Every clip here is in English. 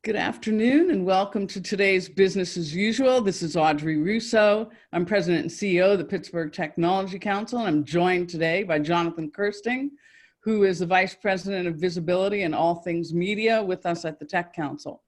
Good afternoon and welcome to today's Business as Usual. This is Audrey Russo. I'm President and CEO of the Pittsburgh Technology Council, and I'm joined today by Jonathan Kirsting, who is the Vice President of Visibility and All Things Media with us at the Tech Council.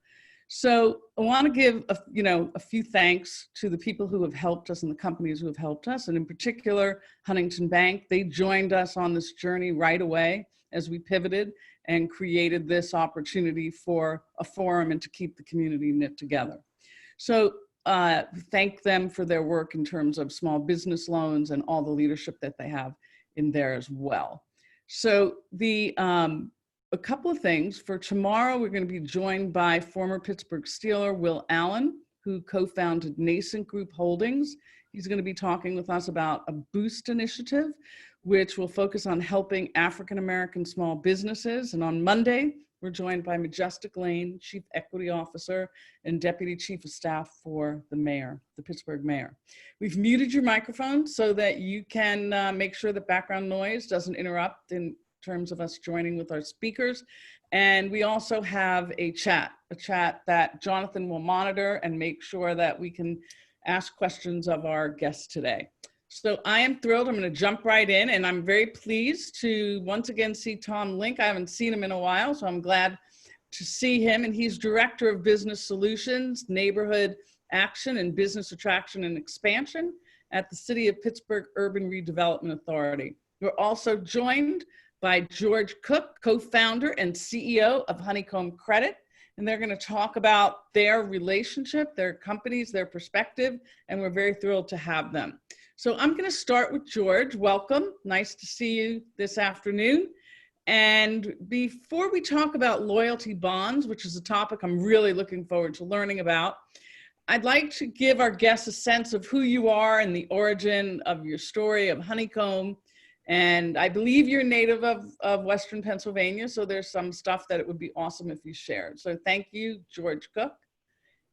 So I want to give a few thanks to the people who have helped us and the companies who have helped us, and in particular, Huntington Bank. They joined us on this journey right away as we pivoted and created this opportunity for a forum and to keep the community knit together. So thank them for their work in terms of small business loans and all the leadership that they have in there as well. So a couple of things. For tomorrow, we're going to be joined by former Pittsburgh Steeler Will Allen, who co-founded Nascent Group Holdings. He's going to be talking with us about a Boost initiative, which will focus on helping African-American small businesses. And on Monday, we're joined by Majestic Lane, Chief Equity Officer and Deputy Chief of Staff for the Mayor, the Pittsburgh Mayor. We've muted your microphone so that you can make sure that background noise doesn't interrupt in terms of us joining with our speakers. And we also have a chat that Jonathan will monitor and make sure that we can ask questions of our guests today. So I am thrilled. I'm going to jump right in, and I'm very pleased to once again see Tom Link. I haven't seen him in a while, so I'm glad to see him. And he's Director of Business Solutions, Neighborhood Action, and Business Attraction and Expansion at the City of Pittsburgh Urban Redevelopment Authority. We're also joined by George Cook, co-founder and CEO of Honeycomb Credit. And they're going to talk about their relationship, their companies, their perspective, and we're very thrilled to have them. So I'm going to start with George. Welcome. Nice to see you this afternoon. And before we talk about loyalty bonds, which is a topic I'm really looking forward to learning about, I'd like to give our guests a sense of who you are and the origin of your story of Honeycomb. And I believe you're native of Western Pennsylvania, so there's some stuff that it would be awesome if you shared. So thank you, George Cook.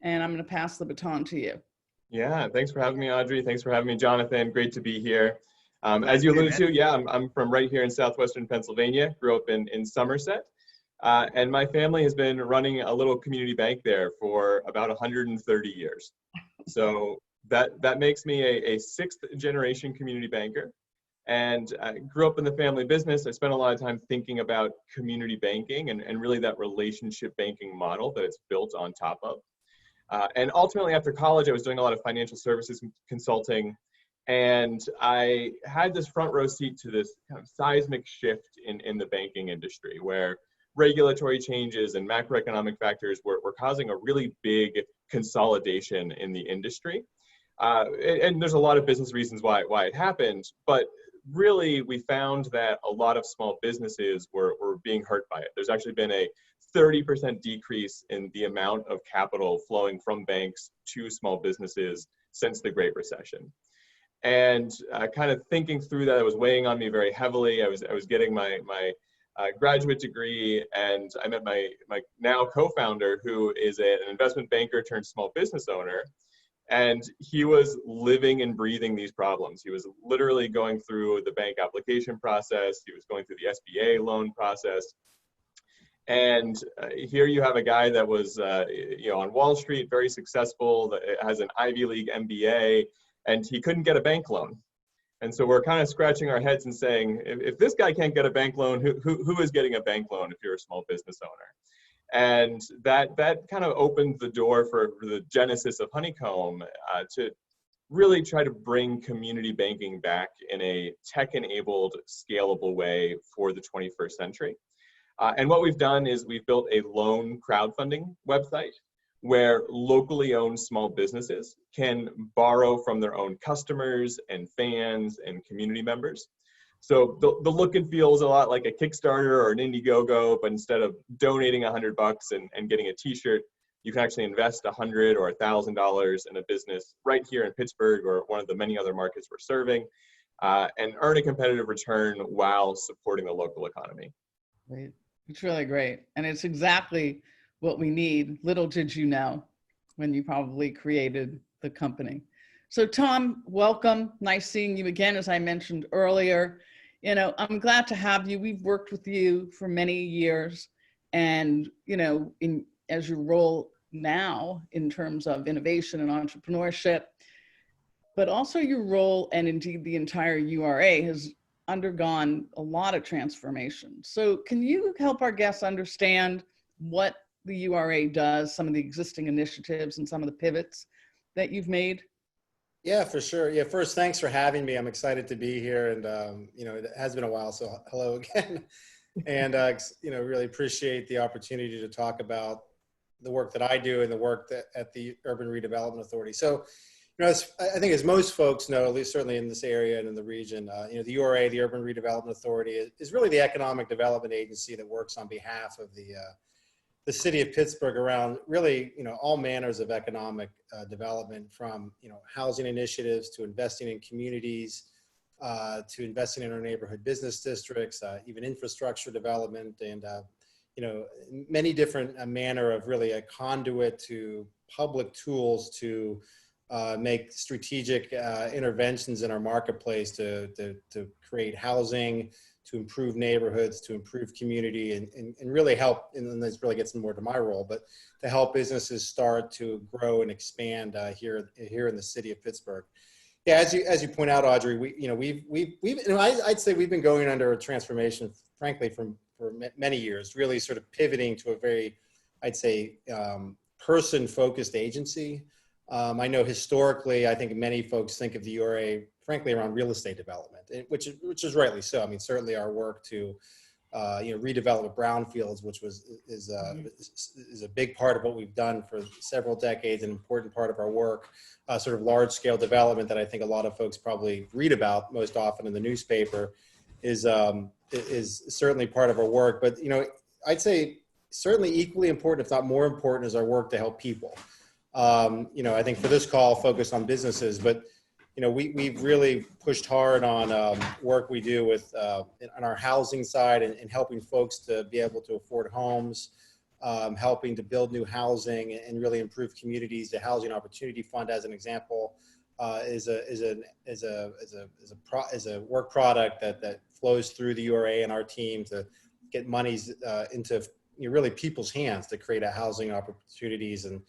And I'm going to pass the baton to you. Yeah, thanks for having me, Audrey. Thanks for having me, Jonathan. Great to be here. As you alluded to, yeah, I'm from right here in southwestern Pennsylvania. Grew up in Somerset. And my family has been running a little community bank there for about 130 years. So that makes me a sixth generation community banker. And I grew up in the family business. I spent a lot of time thinking about community banking and really that relationship banking model that it's built on top of. And ultimately, after college, I was doing a lot of financial services consulting, and I had this front row seat to this kind of seismic shift in the banking industry, where regulatory changes and macroeconomic factors were causing a really big consolidation in the industry. And there's a lot of business reasons why it happened, but really we found that a lot of small businesses were being hurt by it. There's actually been a 30% decrease in the amount of capital flowing from banks to small businesses since the Great Recession. And kind of thinking through that, it was weighing on me very heavily. I was getting my graduate degree, and I met my now co-founder, who is an investment banker turned small business owner. And he was living and breathing these problems. He was literally going through the bank application process. He was going through the SBA loan process. And here you have a guy that was, on Wall Street, very successful, that has an Ivy League MBA, and he couldn't get a bank loan. And so we're kind of scratching our heads and saying, if this guy can't get a bank loan, who is getting a bank loan if you're a small business owner? And that kind of opened the door for the genesis of Honeycomb to really try to bring community banking back in a tech-enabled, scalable way for the 21st century. And what we've done is we've built a loan crowdfunding website where locally owned small businesses can borrow from their own customers and fans and community members. So the look and feel is a lot like a Kickstarter or an Indiegogo, but instead of donating $100 and getting a t-shirt, you can actually invest $100 or $1,000 in a business right here in Pittsburgh or one of the many other markets we're serving, and earn a competitive return while supporting the local economy. Great. It's really great. And it's exactly what we need. Little did you know when you probably created the company. So Tom, welcome. Nice seeing you again, as I mentioned earlier. I'm glad to have you. We've worked with you for many years, and as your role now in terms of innovation and entrepreneurship, but also your role, and indeed the entire URA, has undergone a lot of transformation. So can you help our guests understand what the URA does, some of the existing initiatives and some of the pivots that you've made? Yeah, for sure. Yeah, first, thanks for having me. I'm excited to be here, and it has been a while, so hello again. And really appreciate the opportunity to talk about the work that I do and the work that at the Urban Redevelopment Authority. So, I think as most folks know, at least certainly in this area and in the region, the URA, the Urban Redevelopment Authority, is really the economic development agency that works on behalf of the city of Pittsburgh around really, all manners of economic development, from, housing initiatives to investing in communities, to investing in our neighborhood business districts, even infrastructure development, and, many different manner of really a conduit to public tools to make strategic interventions in our marketplace to create housing, to improve neighborhoods, to improve community, and really help, and this really gets more to my role, but to help businesses start to grow and expand here in the city of Pittsburgh. Yeah, as you point out, Audrey, I'd say we've been going under a transformation, frankly, for many years, really sort of pivoting to a very, I'd say, person-focused agency. I know historically, I think many folks think of the URA, frankly, around real estate development, which is rightly so. I mean, certainly our work to redevelop brownfields, which is a big part of what we've done for several decades, an important part of our work, sort of large scale development that I think a lot of folks probably read about most often in the newspaper, is certainly part of our work. But I'd say certainly equally important, if not more important, is our work to help people. I think for this call, focus on businesses, but we've really pushed hard on work we do with on our housing side, and helping folks to be able to afford homes, helping to build new housing and really improve communities. The Housing Opportunity Fund, as an example, is a work product that flows through the URA and our team to get monies into really people's hands to create housing opportunities and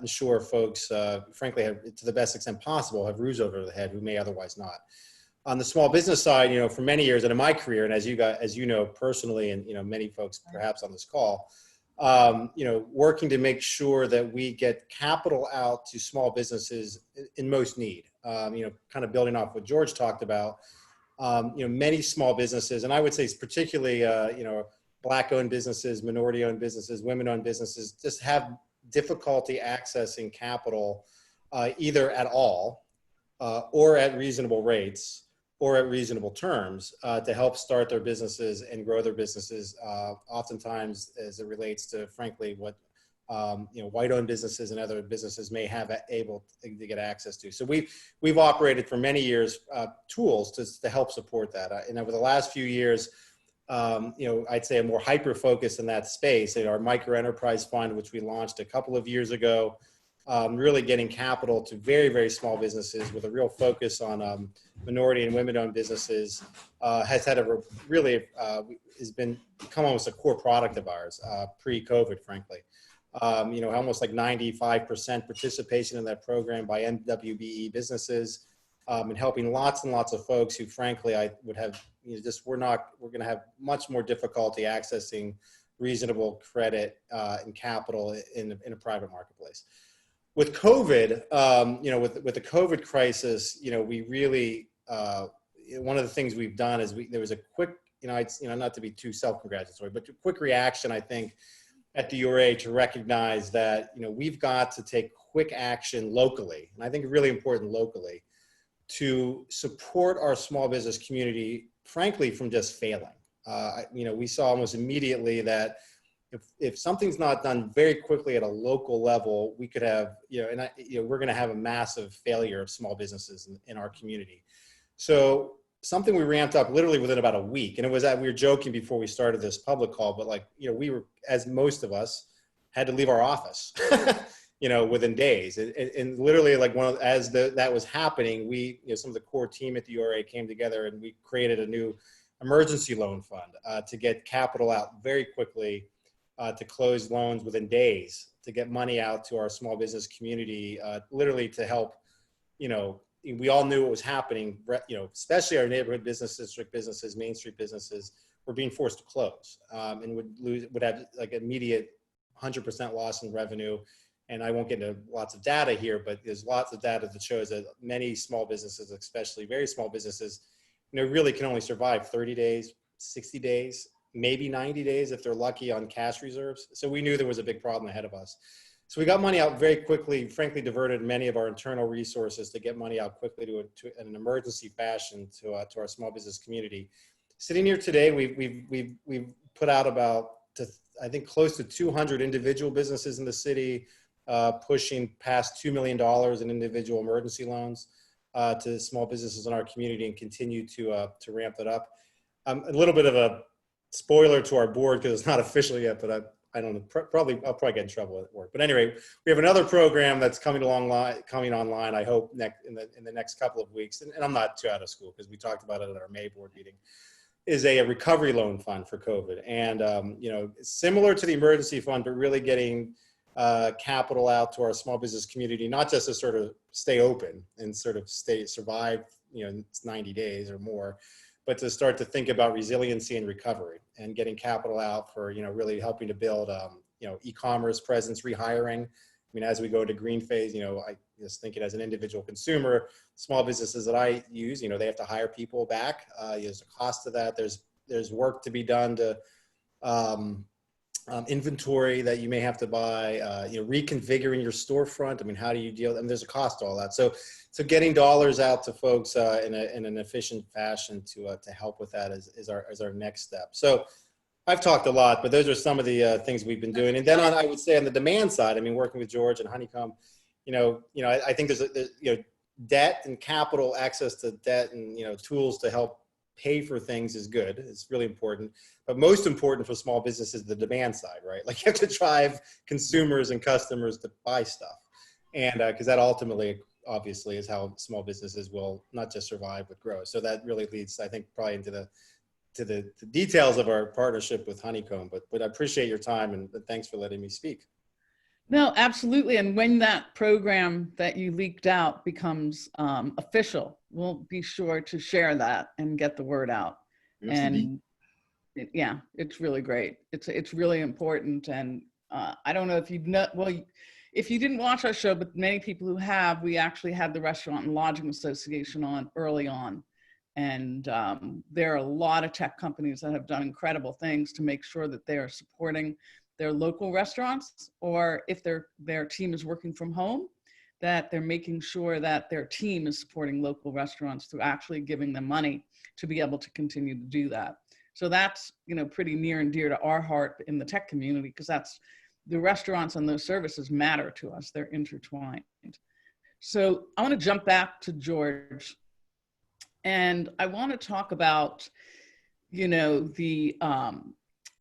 ensure folks, frankly, have, to the best extent possible, have roofs over their head who may otherwise not. On the small business side, for many years and in my career, and as you know personally, and many folks perhaps on this call, working to make sure that we get capital out to small businesses in most need. Kind of building off what George talked about, many small businesses, and I would say particularly, Black-owned businesses, minority-owned businesses, women-owned businesses, just have difficulty accessing capital, either at all, or at reasonable rates, or at reasonable terms, to help start their businesses and grow their businesses, oftentimes as it relates to, frankly, what white-owned businesses and other businesses may have able to get access to. So we've operated for many years tools to help support that. And over the last few years, I'd say a more hyper focus in that space. Our micro enterprise fund, which we launched a couple of years ago, really getting capital to very, very small businesses with a real focus on minority and women-owned businesses, has had has become almost a core product of ours pre-COVID, frankly. Almost like 95% participation in that program by MWBE businesses, and helping lots and lots of folks who, frankly, I would have, we're going to have much more difficulty accessing reasonable credit and capital in a private marketplace. With COVID, with the COVID crisis, we really, one of the things we've done is there was a quick, not to be too self-congratulatory, but a quick reaction, I think, at the URA to recognize that, we've got to take quick action locally, and I think really important locally, to support our small business community, frankly, from just failing. We saw almost immediately that if something's not done very quickly at a local level, we could have, we're going to have a massive failure of small businesses in our community. So something we ramped up literally within about a week, and it was that we were joking before we started this public call, but we were, as most of us, had to leave our office, within days. And literally, that was happening, some of the core team at the URA came together and we created a new emergency loan fund to get capital out very quickly to close loans within days, to get money out to our small business community, literally to help, we all knew what was happening, especially our neighborhood business district businesses, Main Street businesses were being forced to close, and would have like immediate 100% loss in revenue. And I won't get into lots of data here, but there's lots of data that shows that many small businesses, especially very small businesses, really can only survive 30 days, 60 days, maybe 90 days if they're lucky on cash reserves. So we knew there was a big problem ahead of us. So we got money out very quickly, frankly diverted many of our internal resources to get money out quickly to in an emergency fashion to our small business community. Sitting here today, we've put out about, I think, close to 200 individual businesses in the city, pushing past $2 million in individual emergency loans to small businesses in our community, and continue to ramp it up. A little bit of a spoiler to our board because it's not official yet, but I don't know, I'll probably get in trouble at work. But anyway, we have another program that's coming online, I hope in the next couple of weeks. And I'm not too out of school because we talked about it at our May board meeting, is a recovery loan fund for COVID. And, similar to the emergency fund, but really getting capital out to our small business community, not just to sort of stay open and sort of survive, it's 90 days or more, but to start to think about resiliency and recovery and getting capital out for, really helping to build, e-commerce presence, rehiring. I mean, as we go to green phase, I just thinking as an individual consumer, small businesses that I use, they have to hire people back. There's a cost to that. There's work to be done to inventory that you may have to buy, reconfiguring your storefront. I mean, how do you deal? And there's a cost to all that. So getting dollars out to folks in an efficient fashion to help with that is our next step. So I've talked a lot, but those are some of the things we've been doing. And then I would say on the demand side, I mean, working with George and Honeycomb, I think there's debt and capital, access to debt and, tools to help pay for things is good. It's really important. But most important for small business is the demand side, right? Like you have to drive consumers and customers to buy stuff. And because that ultimately, obviously, is how small businesses will not just survive, but grow. So that really leads, I think, probably into the details of our partnership with Honeycomb. But I appreciate your time and thanks for letting me speak. No, absolutely. And when that program that you leaked out becomes official, we'll be sure to share that and get the word out. Yes, and yeah, it's really great. It's really important. And I don't know if if you didn't watch our show, but many people who have, we actually had the Restaurant and Lodging Association on early on. And there are a lot of tech companies that have done incredible things to make sure that they are supporting their local restaurants, or if their team is working from home, that they're making sure that their team is supporting local restaurants through actually giving them money to be able to continue to do that. So that's, pretty near and dear to our heart in the tech community, because that's the restaurants and those services matter to us. They're intertwined. So I want to jump back to George, and I want to talk about, the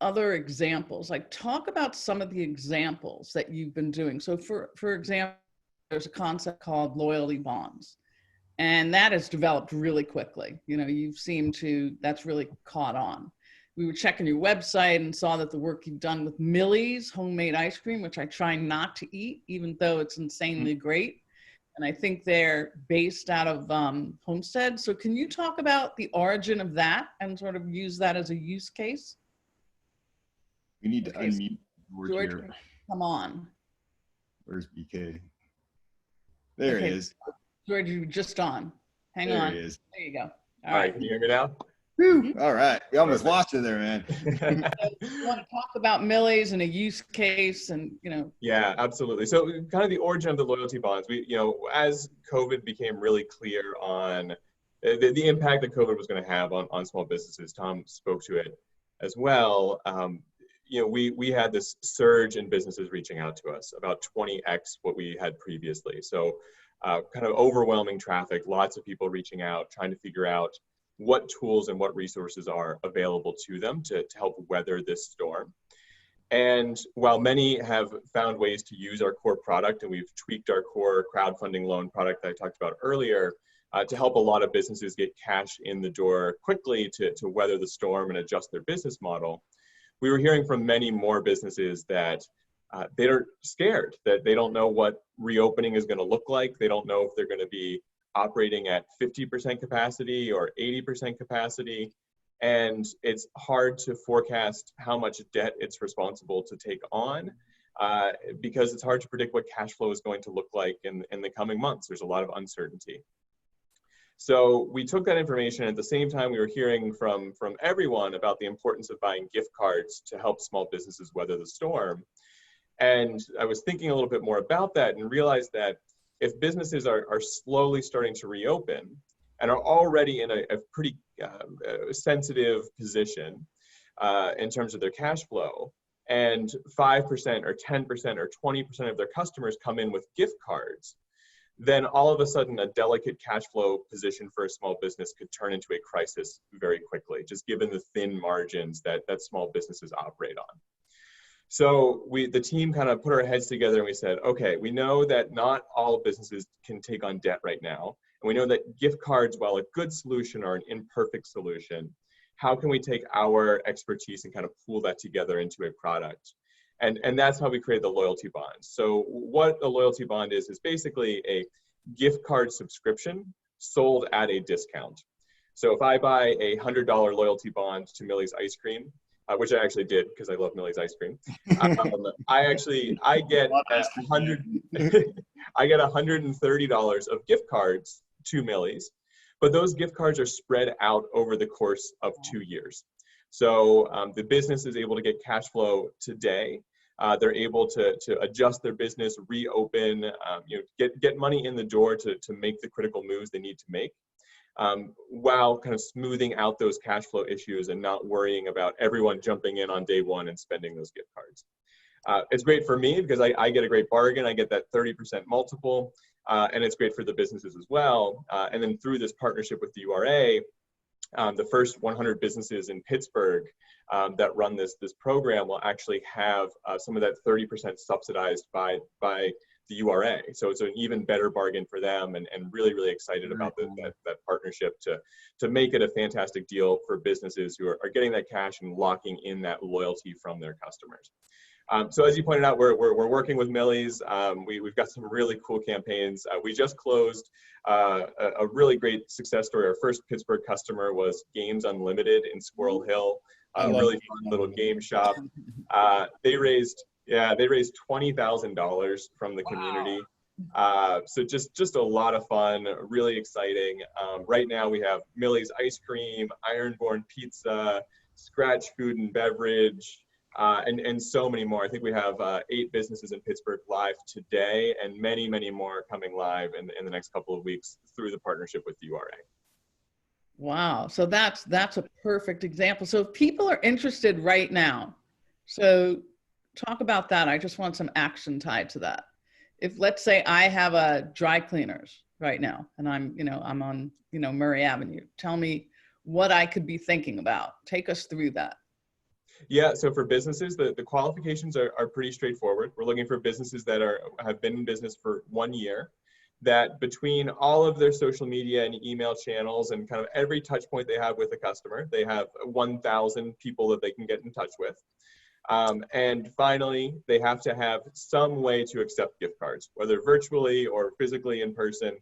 other examples. Like, talk about some of the examples that you've been doing. So for example, there's a concept called loyalty bonds, and that has developed really quickly. That's really caught on. We were checking your website and saw that the work you've done with Millie's homemade ice cream, which I try not to eat, even though it's insanely great. And I think they're based out of Homestead. So can you talk about the origin of that and sort of use that as a use case? We need to unmute George here. Come on. Where's BK? There he is. George, you're just on. Hang on. There he is. There you go. All right, can you hear me now? Whew. All right. We almost lost you there, man. You want to talk about Millie's and a use case and, Yeah, absolutely. So kind of the origin of the loyalty bonds, as COVID became really clear on the impact that COVID was going to have on small businesses, Tom spoke to it as well. We had this surge in businesses reaching out to us, about 20x what we had previously. So kind of overwhelming traffic, lots of people reaching out, trying to figure out what tools and what resources are available to them to help weather this storm. And while many have found ways to use our core product, and we've tweaked our core crowdfunding loan product that I talked about earlier, to help a lot of businesses get cash in the door quickly to weather the storm and adjust their business model, we were hearing from many more businesses that they're scared, that they don't know what reopening is going to look like. They don't know if they're going to be operating at 50% capacity or 80% capacity. And it's hard to forecast how much debt it's responsible to take on because it's hard to predict what cash flow is going to look like in the coming months. There's a lot of uncertainty. So we took that information. At the same time, we were hearing from everyone about the importance of buying gift cards to help small businesses weather the storm. And I was thinking a little bit more about that and realized that if businesses are slowly starting to reopen and are already in a pretty sensitive position in terms of their cash flow, and 5% or 10% or 20% of their customers come in with gift cards, then all of a sudden a delicate cash flow position for a small business could turn into a crisis very quickly, just given the thin margins that small businesses operate on. So the team kind of put our heads together and we said, okay, we know that not all businesses can take on debt right now. And we know that gift cards, while a good solution, are an imperfect solution. How can we take our expertise and kind of pool that together into a product? And that's how we created the loyalty bonds. So what a loyalty bond is basically a gift card subscription sold at a discount. So if I buy a $100 loyalty bond to Millie's Ice Cream, which I actually did because I love Millie's Ice Cream, I get $130 of gift cards to Millie's, but those gift cards are spread out over the course of 2 years. So the business is able to get cash flow today. They're able to adjust their business, reopen, get money in the door to make the critical moves they need to make, while kind of smoothing out those cash flow issues and not worrying about everyone jumping in on day one and spending those gift cards. It's great for me because I get a great bargain. I get that 30% multiple, and it's great for the businesses as well. And then through this partnership with the URA, the first 100 businesses in Pittsburgh that run this program will actually have some of that 30% subsidized by the URA. So it's an even better bargain for them, and really, really excited about that partnership to make it a fantastic deal for businesses who are getting that cash and locking in that loyalty from their customers. So as you pointed out, we're working with Millie's. We've got some really cool campaigns. We just closed a really great success story. Our first Pittsburgh customer was Games Unlimited in Squirrel Hill, a really fun little game shop. They raised $20,000 from the community. So just a lot of fun, really exciting. Right now we have Millie's Ice Cream, Ironborn Pizza, Scratch Food and Beverage, and so many more. I think we have 8 businesses in Pittsburgh live today, and many, many more coming live in the next couple of weeks through the partnership with the URA. Wow. So that's a perfect example. So if people are interested right now, so talk about that. I just want some action tied to that. If, let's say I have a dry cleaners right now and I'm on, Murray Avenue, tell me what I could be thinking about. Take us through that. Yeah, so for businesses, the qualifications are pretty straightforward. We're looking for businesses that have been in business for 1 year, that between all of their social media and email channels and kind of every touch point they have with a customer, they have 1,000 people that they can get in touch with. And finally, they have to have some way to accept gift cards, whether virtually or physically in person.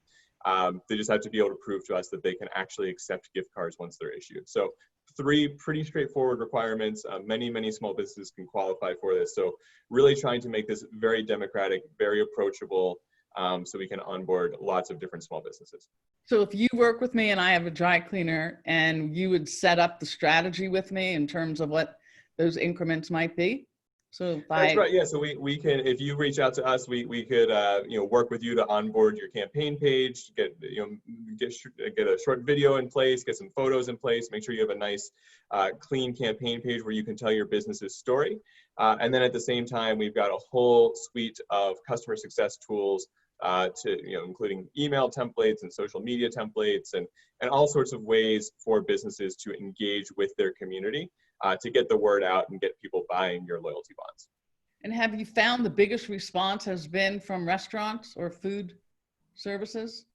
They just have to be able to prove to us that they can actually accept gift cards once they're issued. So 3 pretty straightforward requirements. Many small businesses can qualify for this. So really trying to make this very democratic, very approachable, so we can onboard lots of different small businesses. So if you work with me and I have a dry cleaner, and you would set up the strategy with me in terms of what those increments might be. So that's right. Yeah. So we can, if you reach out to us, we could work with you to onboard your campaign page, get a short video in place, get some photos in place, make sure you have a nice clean campaign page where you can tell your business's story. And then at the same time, we've got a whole suite of customer success tools including email templates and social media templates and all sorts of ways for businesses to engage with their community to get the word out and get people buying your loyalty bonds. And have you found the biggest response has been from restaurants or food services?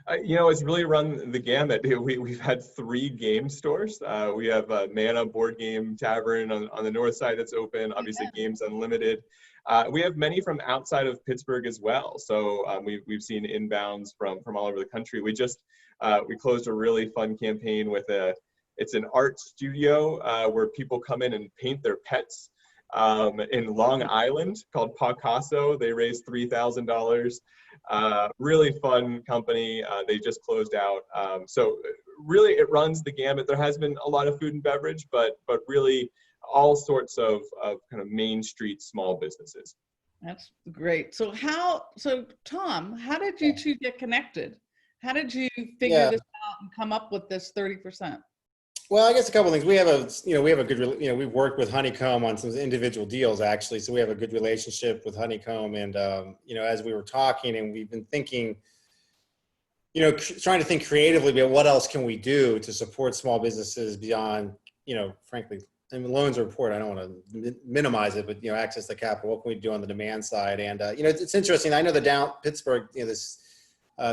It's really run the gamut. We've had 3 game stores. We have Mana Board Game Tavern on the north side that's open, obviously Games Unlimited. We have many from outside of Pittsburgh as well. So we've seen inbounds from all over the country. We closed a really fun campaign with it's an art studio where people come in and paint their pets in Long Island called Picasso. They raised $3,000. Really fun company. They just closed out. So really it runs the gamut. There has been a lot of food and beverage, but really all sorts of kind of main street small businesses. That's great. So Tom, how did you two get connected? How did you figure this out and come up with this 30%? Well, I guess a couple of things. We have a good, we've worked with Honeycomb on some individual deals actually. So we have a good relationship with Honeycomb. And, as we were talking and we've been thinking, trying to think creatively about what else can we do to support small businesses beyond, frankly, I mean, loans are important. I don't want to minimize it, but, access to capital, what can we do on the demand side? And, it's interesting. I know the Pittsburgh, this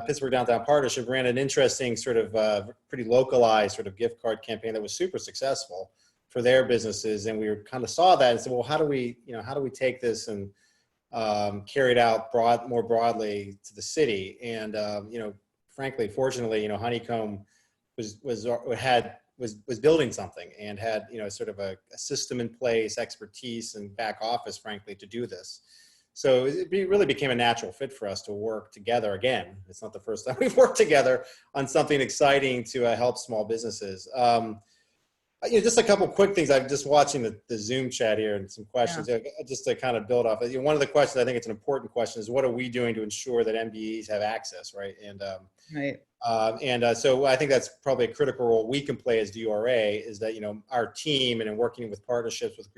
Pittsburgh Downtown Partnership ran an interesting sort of pretty localized sort of gift card campaign that was super successful for their businesses. And we kind of saw that and said, well, how do we take this and carry it out more broadly to the city? And, frankly, fortunately, Honeycomb was building something and had, sort of a system in place, expertise and back office, frankly, to do this. So it really became a natural fit for us to work together again. It's not the first time we've worked together on something exciting to help small businesses. Just a couple quick things. I'm just watching the Zoom chat here and some questions. Just to kind of build off. One of the questions, I think it's an important question, is what are we doing to ensure that MBEs have access, right? And so I think that's probably a critical role we can play as the URA is that, our team and in working with partnerships with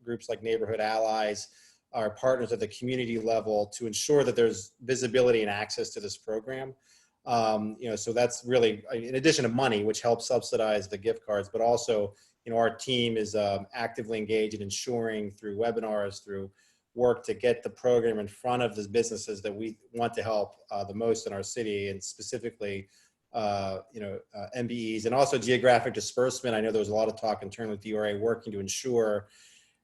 groups like Neighborhood Allies, our partners at the community level to ensure that there's visibility and access to this program. So that's really, in addition to money, which helps subsidize the gift cards, but also, our team is actively engaged in ensuring through webinars, through work to get the program in front of the businesses that we want to help the most in our city, and specifically, MBEs, and also geographic disbursement. I know there was a lot of talk internally with the URA working to ensure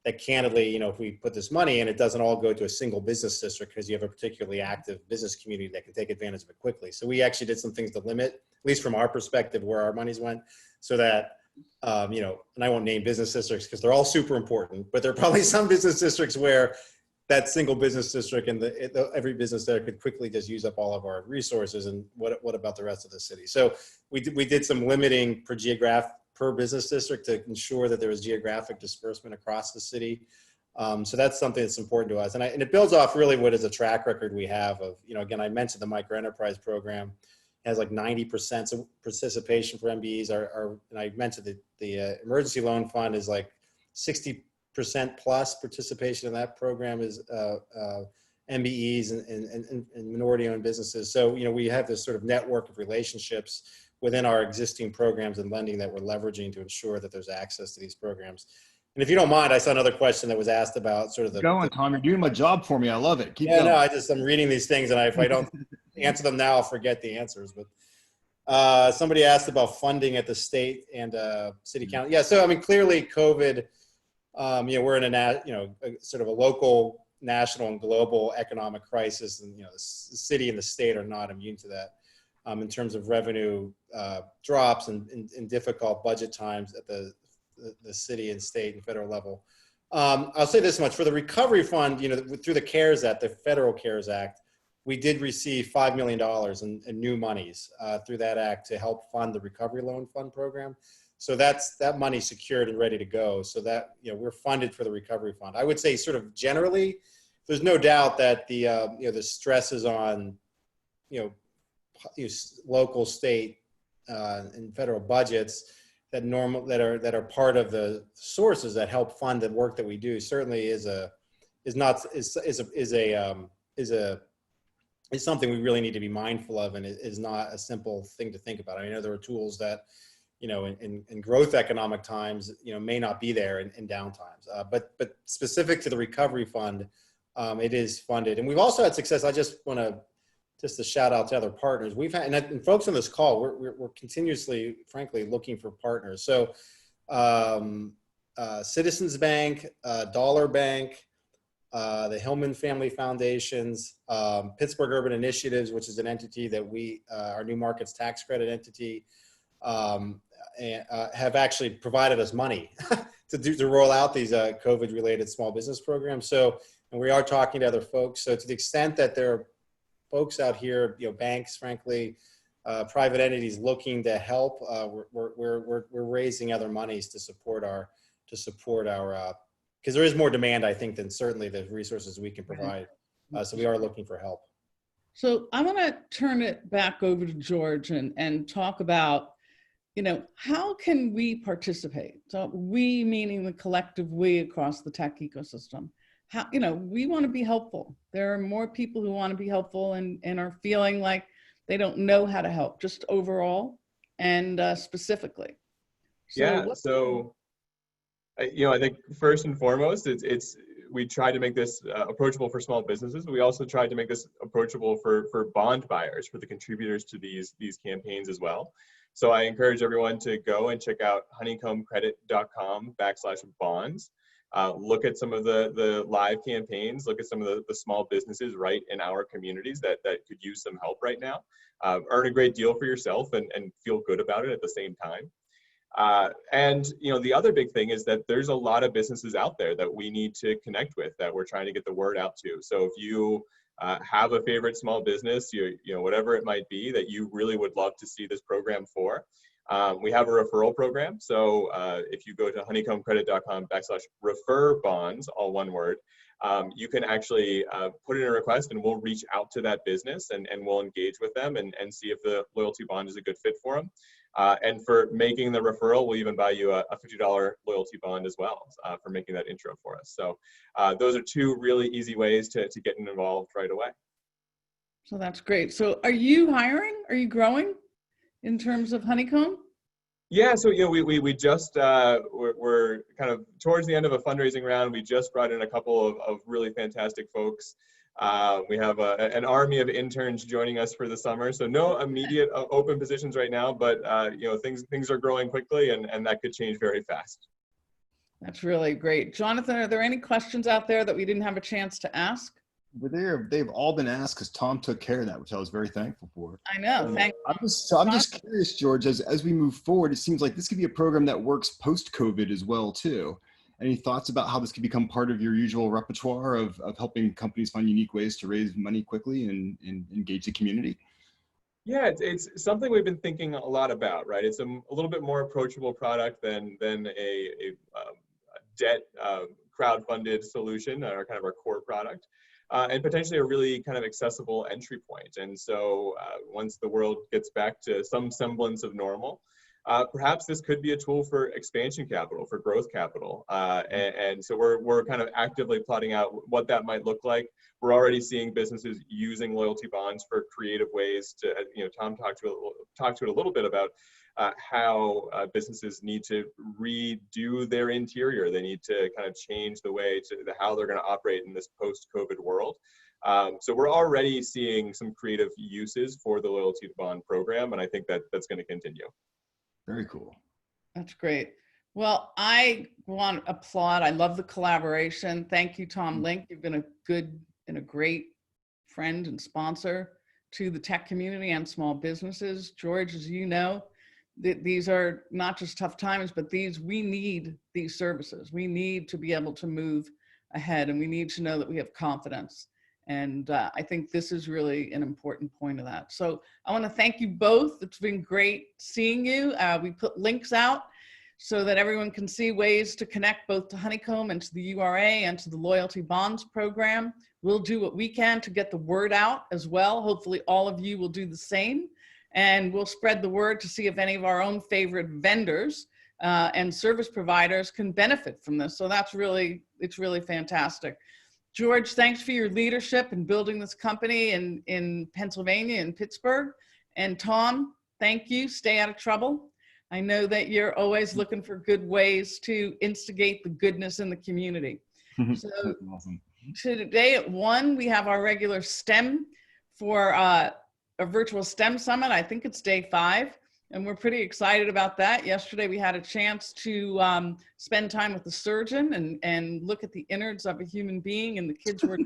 that candidly, if we put this money in, it doesn't all go to a single business district because you have a particularly active business community that can take advantage of it quickly. So we actually did some things to limit, at least from our perspective, where our monies went, so that, and I won't name business districts because they're all super important, but there are probably some business districts where that single business district and every business there could quickly just use up all of our resources. And what about the rest of the city? So we did some limiting per business district to ensure that there was geographic disbursement across the city. So that's something that's important to us. And it builds off really what is a track record we have of, again, I mentioned the micro enterprise program has like 90% participation for MBEs. And I mentioned that the emergency loan fund is like 60% plus participation in that program is MBEs and minority owned businesses. So, we have this sort of network of relationships within our existing programs and lending that we're leveraging to ensure that there's access to these programs. And if you don't mind, I saw another question that was asked about sort of Tom, you're doing my job for me. I love it. Keep going. No, I'm reading these things, and if I don't answer them now, I'll forget the answers. But somebody asked about funding at the state and city council. Yeah, so I mean, clearly COVID, we're in a sort of a local, national, and global economic crisis, and the city and the state are not immune to that. In terms of revenue drops and difficult budget times at the city and state and federal level. I'll say this much, for the recovery fund, through the CARES Act, the federal CARES Act, we did receive $5 million in new monies through that act to help fund the recovery loan fund program. So that money secured and ready to go. So that, we're funded for the recovery fund. I would say sort of generally, there's no doubt that the stresses on, local, state, and federal budgets that are part of the sources that help fund the work that we do certainly is something we really need to be mindful of, and is not a simple thing to think about. I know there are tools that, in growth economic times, may not be there in downtimes. But specific to the recovery fund, it is funded, and we've also had success. I just want to just a shout out to other partners we've had, and folks on this call, we're continuously, frankly, looking for partners. So Citizens Bank, Dollar Bank, the Hillman Family Foundations, Pittsburgh Urban Initiatives, which is an entity that our New Markets Tax Credit entity, have actually provided us money to roll out these COVID-related small business programs. So, and we are talking to other folks. So to the extent that there are folks out here, banks, frankly, private entities looking to help, we're raising other monies to support our, because there is more demand, I think, than certainly the resources we can provide. So we are looking for help. So I want to turn it back over to George and talk about, how can we participate? So we, meaning the collective we across the tech ecosystem. How, we want to be helpful. There are more people who want to be helpful and are feeling like they don't know how to help, just overall and specifically. So I think first and foremost, we try to make this approachable for small businesses. We also tried to make this approachable for bond buyers, for the contributors to these campaigns as well. So I encourage everyone to go and check out honeycombcredit.com/bonds. Look at some of the live campaigns, look at some of the small businesses right in our communities that could use some help right now. Earn a great deal for yourself and feel good about it at the same time. And the other big thing is that there's a lot of businesses out there that we need to connect with, that we're trying to get the word out to. So if you have a favorite small business, whatever it might be that you really would love to see this program for, we have a referral program. So if you go to honeycombcredit.com/refer-bonds, all one word, you can actually put in a request and we'll reach out to that business and we'll engage with them and see if the loyalty bond is a good fit for them. And for making the referral, we'll even buy you a $50 loyalty bond as well for making that intro for us. So those are two really easy ways to get involved right away. So that's great. So are you hiring? Are you growing in terms of Honeycomb? Yeah, so we just we're kind of towards the end of a fundraising round. We just brought in a couple of really fantastic folks. We have an army of interns joining us for the summer, so no immediate open positions right now, but things are growing quickly and that could change very fast. That's really great. Jonathan, are there any questions out there that we didn't have a chance to ask? But they've all been asked because Tom took care of that, which I was very thankful for. I know. Thank you. I'm just curious, George, as we move forward, it seems like this could be a program that works post-COVID as well, too. Any thoughts about how this could become part of your usual repertoire of helping companies find unique ways to raise money quickly and engage the community? Yeah, it's something we've been thinking a lot about, right? It's a little bit more approachable product than a debt crowdfunded solution, or kind of our core product. And potentially a really kind of accessible entry point. And so once the world gets back to some semblance of normal, perhaps this could be a tool for expansion capital, for growth capital. And so we're kind of actively plotting out what that might look like. We're already seeing businesses using loyalty bonds for creative ways to, Tom talked to it a little bit about how businesses need to redo their interior. They need to kind of change the way how they're going to operate in this post-COVID world. So we're already seeing some creative uses for the loyalty bond program, and I think that's going to continue. Very cool. That's great. Well, I want to applaud. I love the collaboration. Thank you, Tom Link. You've been a good and a great friend and sponsor to the tech community and small businesses. George, as you know, these are not just tough times, but we need these services. We need to be able to move ahead, and we need to know that we have confidence. And I think this is really an important point of that. So I want to thank you both. It's been great seeing you. We put links out so that everyone can see ways to connect both to Honeycomb and to the URA and to the Loyalty Bonds program. We'll do what we can to get the word out as well. Hopefully all of you will do the same. And we'll spread the word to see if any of our own favorite vendors and service providers can benefit from this. So it's really fantastic. George, thanks for your leadership in building this company in Pennsylvania and Pittsburgh. And Tom, thank you. Stay out of trouble. I know that you're always looking for good ways to instigate the goodness in the community. So awesome. today at 1, we have our regular STEM for a virtual STEM summit. I think it's day 5, and we're pretty excited about that. Yesterday, we had a chance to spend time with the surgeon and look at the innards of a human being, and the kids were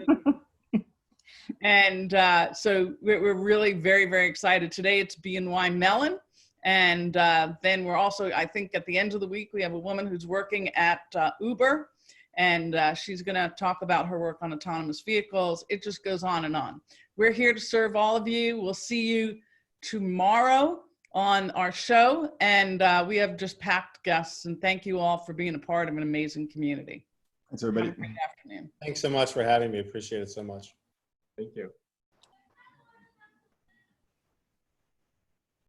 and so we're really very, very excited. Today it's BNY Mellon. And then we're also, I think at the end of the week, we have a woman who's working at Uber, and she's gonna talk about her work on autonomous vehicles. It just goes on and on. We're here to serve all of you. We'll see you tomorrow on our show. And we have just packed guests, and thank you all for being a part of an amazing community. Thanks, everybody. Have a great afternoon. Thanks so much for having me. Appreciate it so much. Thank you.